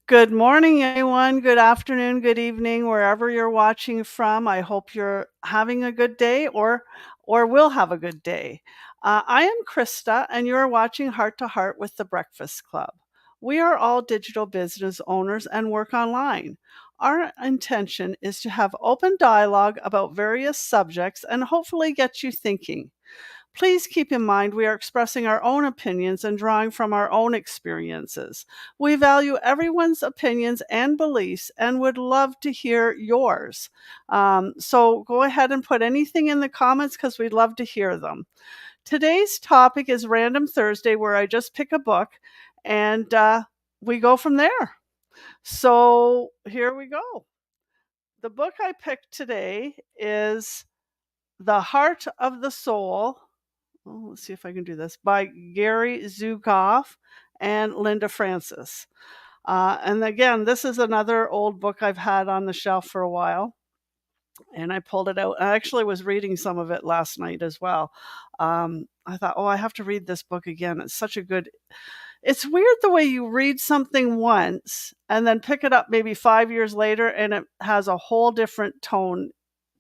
Good morning, everyone. Good afternoon, good evening, wherever you're watching from. I hope you're having a good day or will have a good day. I am Krista, and you're watching Heart to Heart with the Breakfast Club. We are all digital business owners and work online. Our intention is to have open dialogue about various subjects and hopefully get you thinking. Please keep in mind we are expressing our own opinions and drawing from our own experiences. We value everyone's opinions and beliefs and would love to hear yours. So go ahead and put anything in the comments because we'd love to hear them. Today's topic is Random Thursday, where I just pick a book and we go from there. So here we go. The book I picked today is The Heart of the Soul. Let's see if I can do this, by Gary Zukav and Linda Francis. And again, this is another old book I've had on the shelf for a while. And I pulled it out. I actually was reading some of it last night as well. I thought, I have to read this book again. It's weird the way you read something once and then pick it up maybe 5 years later and it has a whole different tone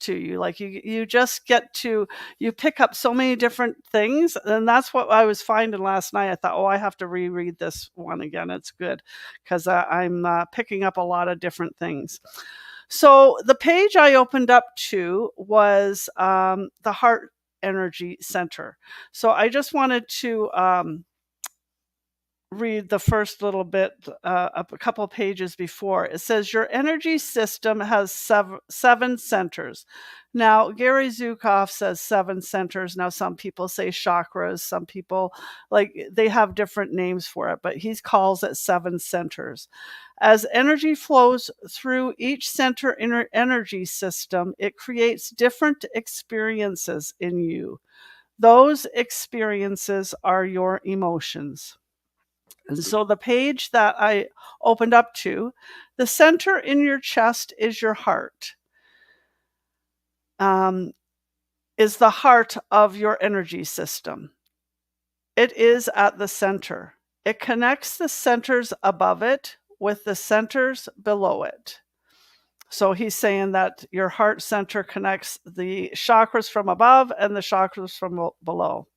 to you. Like you just you pick up so many different things. And that's what I was finding last night. I thought, I have to reread this one again. It's good because I'm picking up a lot of different things. So the page I opened up to was the Heart Energy Center. So I just wanted to read the first little bit, a couple of pages before. It says, your energy system has seven centers. Now, Gary Zukav says seven centers. Now, some people say chakras. Some people, they have different names for it, but he calls it seven centers. As energy flows through each center energy system, it creates different experiences in you. Those experiences are your emotions. And so the page that I opened up to, the center in your chest is your heart, is the heart of your energy system. It is at the center. It connects the centers above it with the centers below it. So he's saying that your heart center connects the chakras from above and the chakras from below.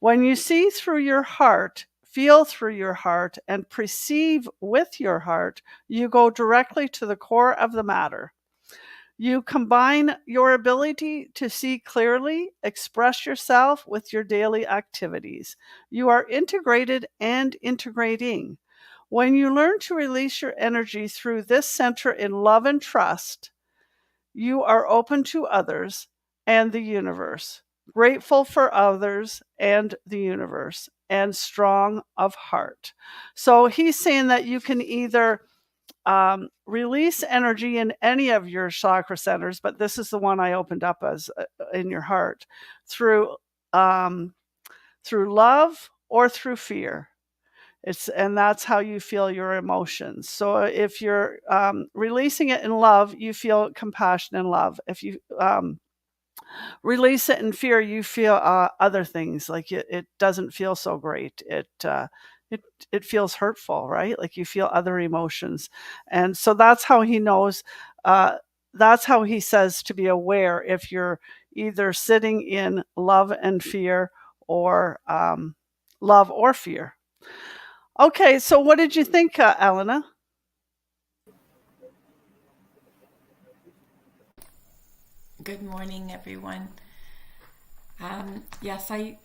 When you see through your heart, feel through your heart, and perceive with your heart, you go directly to the core of the matter. You combine your ability to see clearly, express yourself with your daily activities. You are integrated and integrating. When you learn to release your energy through this center in love and trust, you are open to others and the universe, grateful for others and the universe, and strong of heart. So he's saying that you can either release energy in any of your chakra centers, but this is the one I opened up as in your heart, through love or through fear. And that's how you feel your emotions. So if you're releasing it in love, you feel compassion and love. If you release it in fear, you feel other things, like it doesn't feel so great. It feels hurtful, right? Like you feel other emotions. And so that's how he knows, that's how he says to be aware if you're either sitting in love and fear, or love or fear. Okay, so what did you think, Elena? Good morning, everyone. Yes, I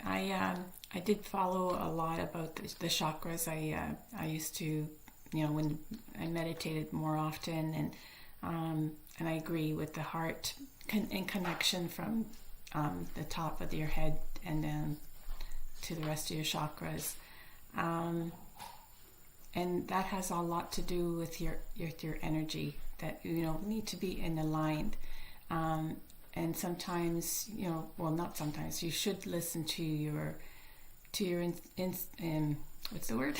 did follow a lot about the chakras. I used to, when I meditated more often, and I agree with the heart in connection from the top of your head and then to the rest of your chakras. And that has a lot to do with your energy, that need to be in aligned. And sometimes, not sometimes, you should listen to your what's the word?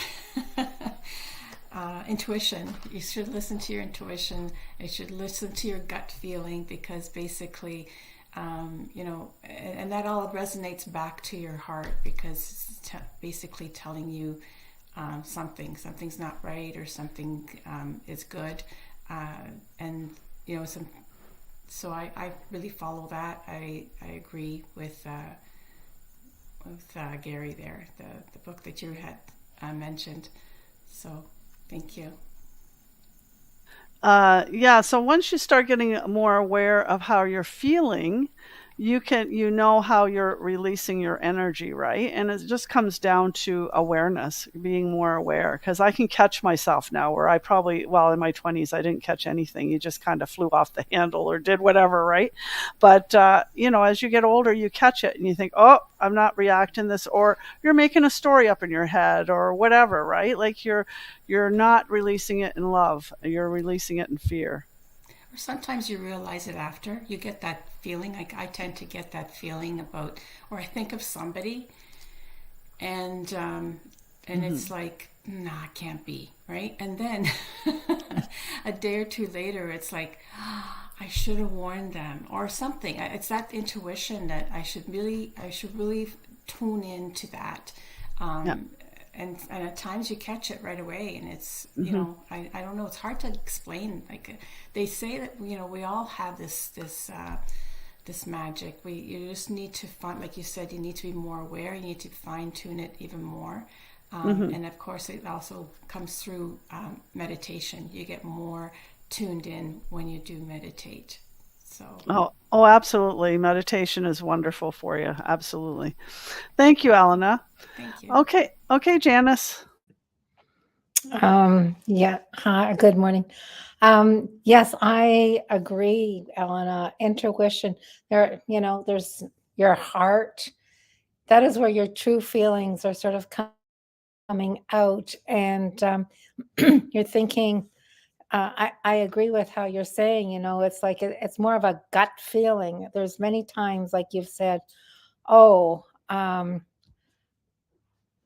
Intuition. You should listen to your intuition. You should listen to your gut feeling, because basically, and that all resonates back to your heart, because it's basically telling you something's not right, or something is good, and some. So I really follow that. I agree with Gary there, the book that you had mentioned. So thank you. Yeah, so once you start getting more aware of how you're feeling, you know how you're releasing your energy, right? And it just comes down to awareness, being more aware. Because I can catch myself now, where I probably, well, in my 20s, I didn't catch anything. You just kind of flew off the handle or did whatever, right? But as you get older, you catch it and you think, oh, I'm not reacting this, or you're making a story up in your head or whatever, right? Like you're not releasing it in love, you're releasing it in fear. Or sometimes you realize it after. You get that feeling. Like I tend to get that feeling about, or I think of somebody, and Hmm. it's like, nah, it can't be, right? And then a day or two later, it's like, I should have warned them or something. It's that intuition that I should really tune into that. Yeah. Um, and at times you catch it right away, and it's, Hmm. I don't know, it's hard to explain. Like they say that, we all have this magic. You just need to find, like you said, you need to be more aware. You need to fine tune it even more. Hmm. And of course, it also comes through meditation. You get more tuned in when you do meditate. So Oh, absolutely. Meditation is wonderful for you. Absolutely. Thank you, Elena. thank you. Okay, Janice. Yeah. Hi, good morning. Yes, I agree, Elena. Intuition. There's your heart. That is where your true feelings are sort of coming out, and you're thinking. I agree with how you're saying. It's like it's more of a gut feeling. There's many times, like you've said, oh,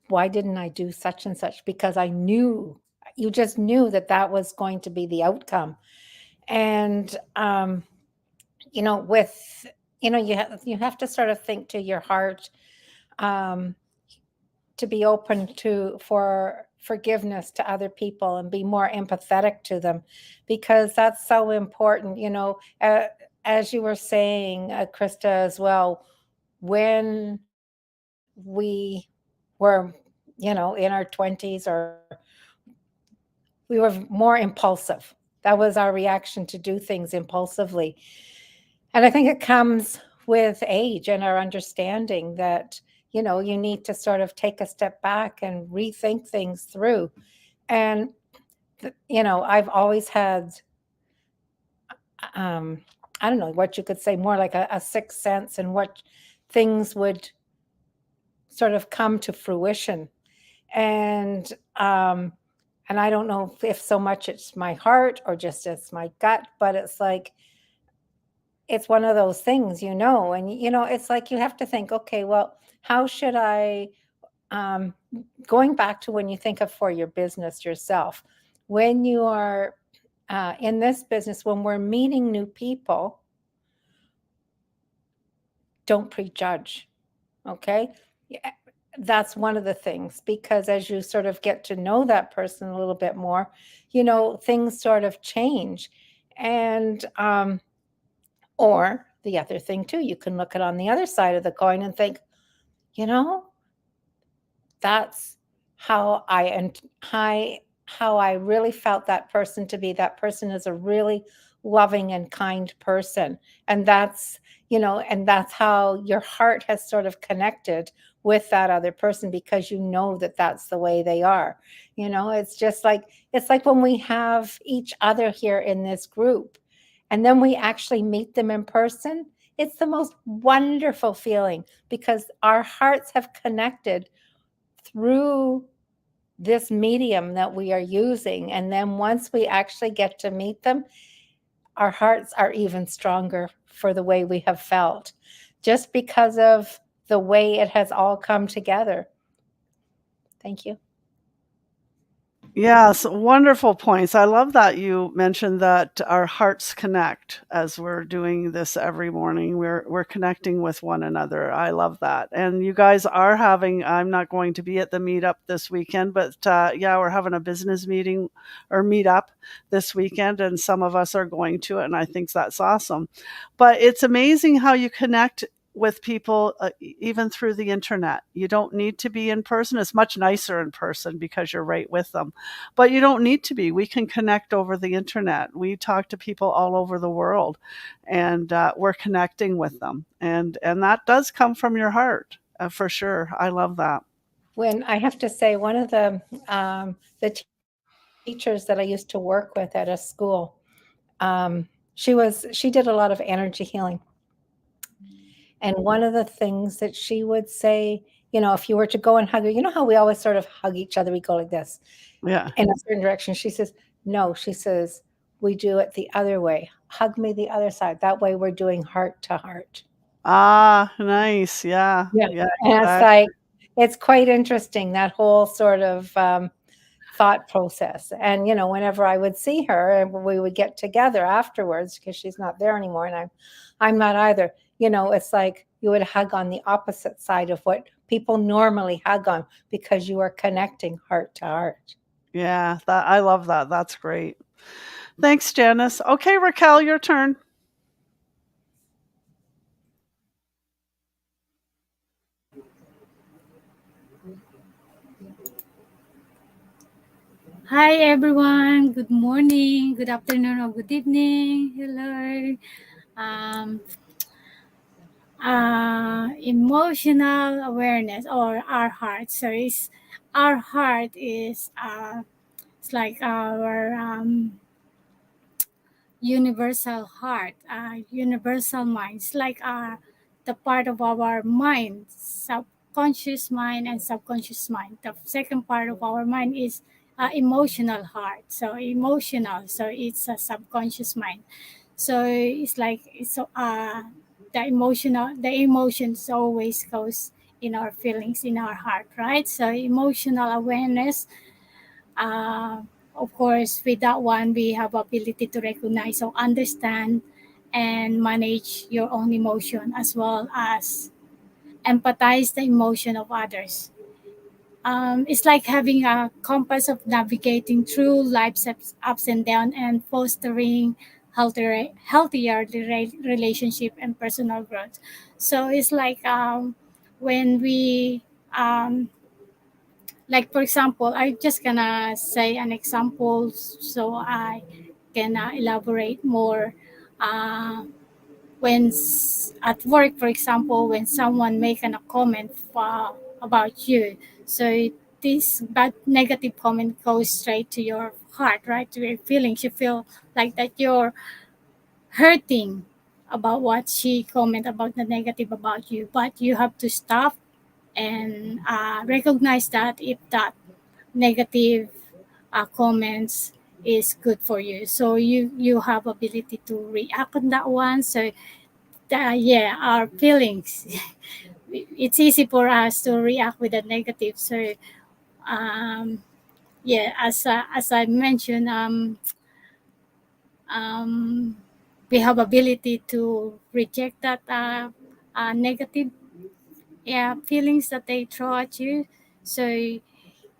why didn't I do such and such? Because I knew, you just knew that that was going to be the outcome. And, with, you have to sort of think to your heart, um, to be open for forgiveness to other people and be more empathetic to them, because that's so important. As you were saying, Krista, as well, when we were, in our 20s, or we were more impulsive. That was our reaction, to do things impulsively. And I think it comes with age and our understanding that, you need to sort of take a step back and rethink things through. And, I've always had, um, I don't know what you could say, more like a sixth sense, and what things would sort of come to fruition. And, um, and I don't know if so much it's my heart or just it's my gut, but it's like, it's one of those things, and it's like you have to think, okay, well, how should I, um, going back to when you think of for your business yourself, when you are in this business, when we're meeting new people, don't prejudge. Okay. Yeah, that's one of the things, because as you sort of get to know that person a little bit more, things sort of change. And, or the other thing too, you can look at on the other side of the coin and think, you know, that's how how I really felt that person to be. That person is a really loving and kind person. And that's how your heart has sort of connected with that other person, because that that's the way they are. It's like when we have each other here in this group, and then we actually meet them in person. It's the most wonderful feeling, because our hearts have connected through this medium that we are using. And then once we actually get to meet them, our hearts are even stronger for the way we have felt, just because of the way it has all come together. Thank you. Yes, wonderful points. I love that you mentioned that our hearts connect as we're doing this every morning. We're connecting with one another. I love that. And you guys are having, I'm not going to be at the meetup this weekend, but yeah, we're having a business meeting or meetup this weekend, and some of us are going to it, and I think that's awesome. But it's amazing how you connect with people, even through the internet. You don't need to be in person. It's much nicer in person because you're right with them, but you don't need to be. We can connect over the internet. We talk to people all over the world, and we're connecting with them, and that does come from your heart, for sure. I love that. When I have to say, one of the teachers that I used to work with at a school, she did a lot of energy healing. And one of the things that she would say, if you were to go and hug her, you know how we always sort of hug each other, we go like this Yeah. in a certain direction. She says, no, she says, we do it the other way. Hug me the other side. That way we're doing heart to heart. Ah, nice. Yeah. Yeah. Yeah. And it's Exactly. like, it's quite interesting, that whole sort of thought process. And, whenever I would see her and we would get together afterwards, because she's not there anymore and I'm not either, it's like you would hug on the opposite side of what people normally hug on, because you are connecting heart to heart. Yeah. I love that. That's great. Thanks, Janice. Okay, Raquel, your turn. Hi everyone, good morning, good afternoon, or good evening. Hello. Um, Emotional awareness or our heart. So our heart is it's like our universal heart, universal mind. It's like the part of our mind, subconscious mind and subconscious mind. The second part of our mind is emotional heart. So emotional, so it's a subconscious mind. So it's like the emotions always goes in our feelings in our heart, right? So emotional awareness, uh, of course, with that one, we have ability to recognize or understand and manage your own emotion, as well as empathize the emotion of others. It's like having a compass of navigating through life's ups and downs and fostering healthier relationship and personal growth. So it's like when we like, for example, I just gonna say an example so I can elaborate more. uh, at work, for example, when someone make a comment about you, so this bad negative comment goes straight to your heart, right, to your feelings. You feel like that you're hurting about what she comment about the negative about you, but you have to stop and recognize that if that negative comments is good for you, so you have ability to react on that one. So yeah, our feelings, it's easy for us to react with the negative. So yeah, as I mentioned, um, we have ability to reject that negative, yeah, feelings that they throw at you. So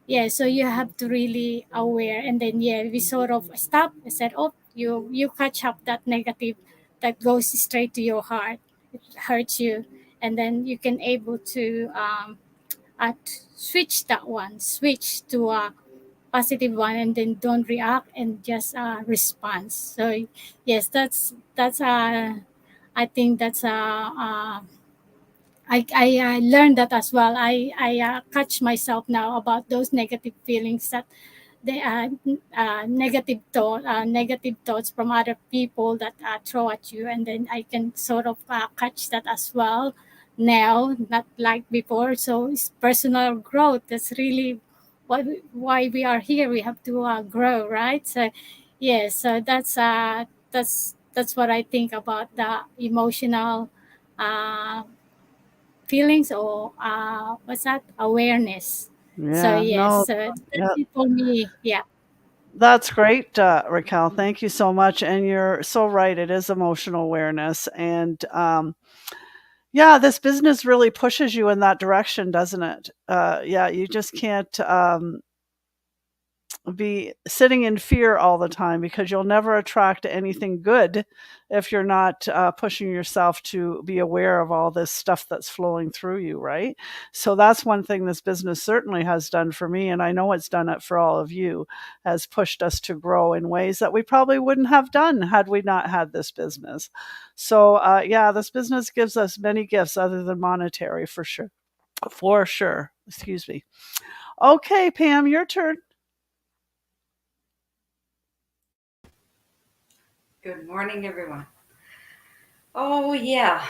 yeah, so you have to really aware, and then yeah, we sort of stop and said, oh, you catch up that negative that goes straight to your heart, it hurts you, and then you can able to switch that one, switch to a positive one, and then don't react and just respond. So yes, that's I think that's I learned that as well. I catch myself now about those negative feelings, that they are negative thoughts from other people that throw at you, and then I can sort of catch that as well now, not like before. So it's personal growth. That's really why we are here. We have to grow, right? So yeah, so that's what I think about the emotional uh, feelings, or what's that, awareness. So Yeah, yes, no, so yeah, that's it for me. Yeah. that's great, Raquel. Thank you so much. And you're so right. It is emotional awareness. And yeah, this business really pushes you in that direction, doesn't it? Yeah, you just can't be sitting in fear all the time because you'll never attract anything good if you're not pushing yourself to be aware of all this stuff that's flowing through you, right? So that's one thing this business certainly has done for me, and I know it's done it for all of you, has pushed us to grow in ways that we probably wouldn't have done had we not had this business. So yeah, this business gives us many gifts other than monetary, for sure. For sure. Excuse me. Okay, Pam, your turn. Good morning, everyone. Oh, yeah,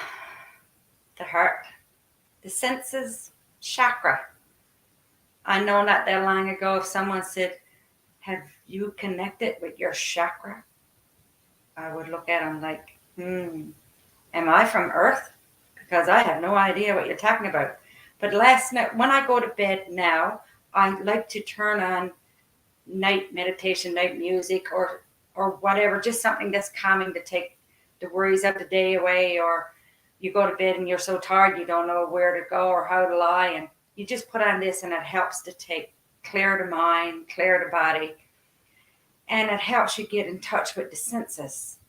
the heart, the senses, chakra. I know not that long ago, if someone said, have you connected with your chakra? I would look at them like, am I from Earth? Because I have no idea what you're talking about. But last night, when I go to bed now, I like to turn on night meditation, night music, or whatever, just something that's calming to take the worries of the day away. Or you go to bed and you're so tired you don't know where to go or how to lie, and you just put on this and it helps to take clear the mind, clear the body, and it helps you get in touch with the senses.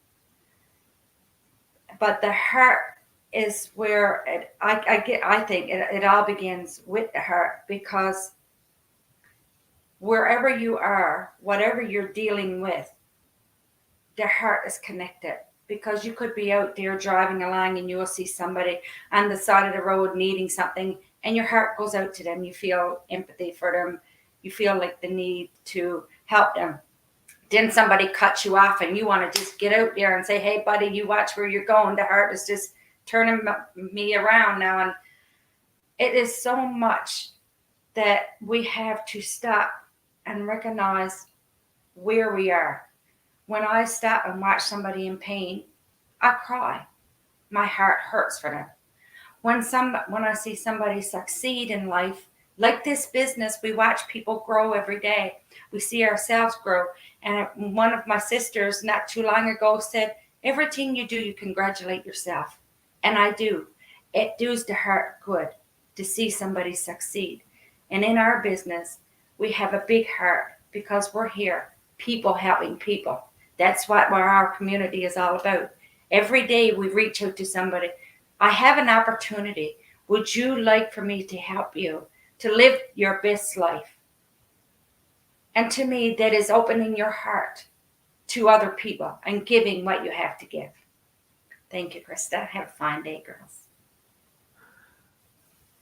But the heart is where I think it all begins with the heart, because wherever you are, whatever you're dealing with, the heart is connected. Because you could be out there driving along and you will see somebody on the side of the road needing something, and your heart goes out to them. You feel empathy for them. You feel like the need to help them. Then somebody cuts you off and you want to just get out there and say, hey, buddy, you watch where you're going. The heart is just turning me around now. And it is so much that we have to stop and recognize where we are. When I stop and watch somebody in pain, I cry. My heart hurts for them. When I see somebody succeed in life, like this business, we watch people grow every day. We see ourselves grow. And one of my sisters not too long ago said, everything you do, you congratulate yourself. And I do. It does the heart good to see somebody succeed. And in our business, we have a big heart because we're here, people helping people. That's what our community is all about. Every day we reach out to somebody. I have an opportunity. Would you like for me to help you to live your best life? And to me, that is opening your heart to other people and giving what you have to give. Thank you, Krista. Have a fine day, girls.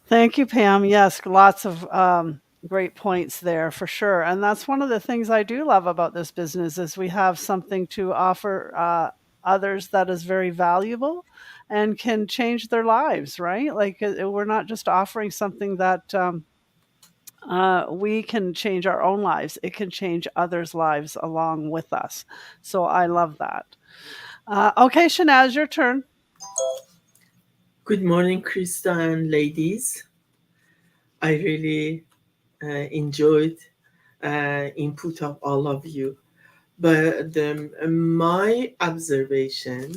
Thank you, Pam. Yes, lots of great points there for sure. And that's one of the things I do love about this business is we have something to offer others that is very valuable and can change their lives, right? Like we're not just offering something that we can change our own lives. It can change others' lives along with us. So I love that. Okay, Shanaz, your turn. Good morning, Krista and ladies. I really enjoyed input of all of you. But my observation,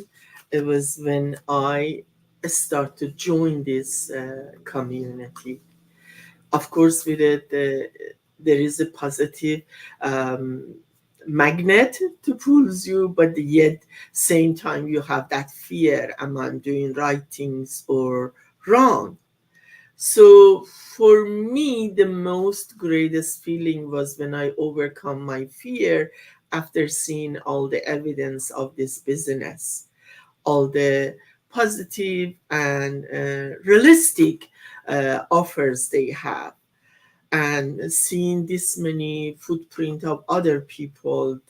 it was when I started to join this community. Of course, with it, there is a positive magnet to pulls you, but yet same time you have that fear: am I doing right things or wrong? So for me, the most greatest feeling was when I overcome my fear after seeing all the evidence of this business, all the positive and realistic offers they have, and seeing this many footprint of other people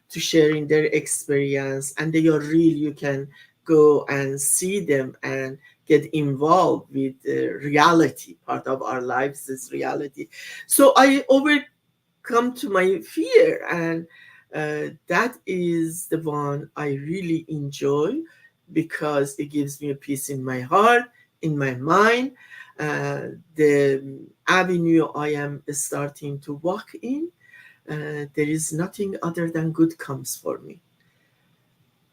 to sharing their experience, and they are real. You can go and see them and get involved with the reality. Part of our lives is reality. So I overcome to my fear, and that is the one I really enjoy, because it gives me a peace in my heart, in my mind, the avenue I am starting to walk in, there is nothing other than good comes for me.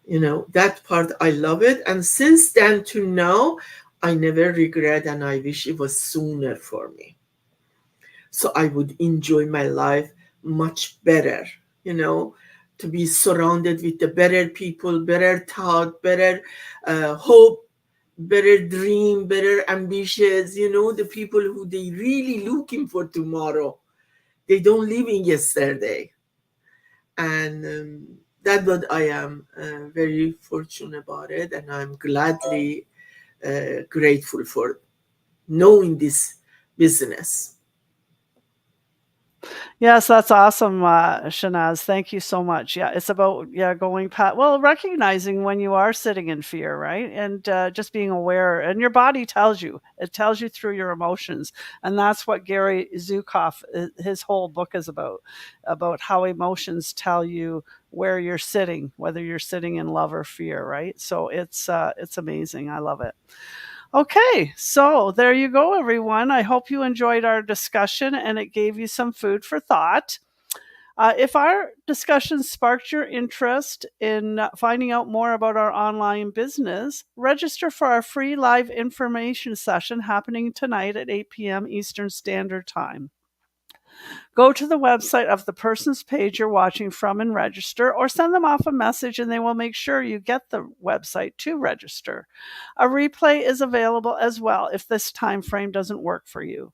That part, I love it. And since then to now, I never regret, and I wish it was sooner for me. So I would enjoy my life much better, to be surrounded with the better people, better thought, better hope, better dream, better ambitions, the people who they really looking for tomorrow. They don't live in yesterday. And that's what I am very fortunate about it. And I'm gladly grateful for knowing this business. Yes, that's awesome, Shanaz. Thank you so much. Yeah, it's about going past. Well, recognizing when you are sitting in fear, right, and just being aware. And your body tells you. It tells you through your emotions, and that's what Gary Zukav, his whole book is about how emotions tell you where you're sitting, whether you're sitting in love or fear, right? So it's amazing. I love it. Okay, so there you go, everyone. I hope you enjoyed our discussion and it gave you some food for thought. If our discussion sparked your interest in finding out more about our online business, register for our free live information session happening tonight at 8 p.m. Eastern Standard Time. Go to the website of the person's page you're watching from and register, or send them off a message and they will make sure you get the website to register. A replay is available as well if this time frame doesn't work for you.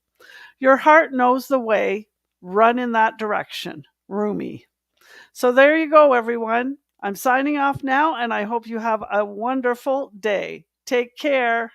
Your heart knows the way. Run in that direction. Rumi. So there you go, everyone. I'm signing off now, and I hope you have a wonderful day. Take care.